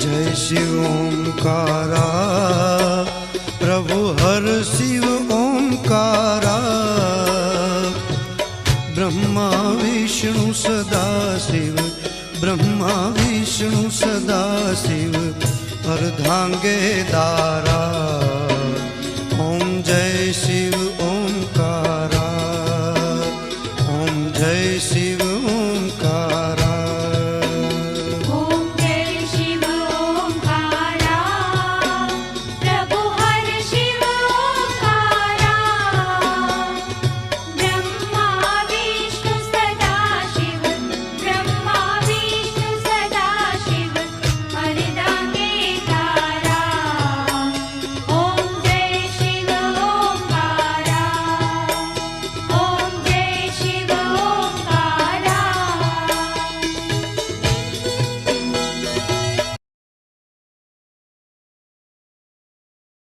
जय शिव ओंकारा, प्रभु हर शिव ओंकारा। ब्रह्मा विष्णु सदा शिव, ब्रह्मा विष्णु सदा शिव, अर्धांगे दारा।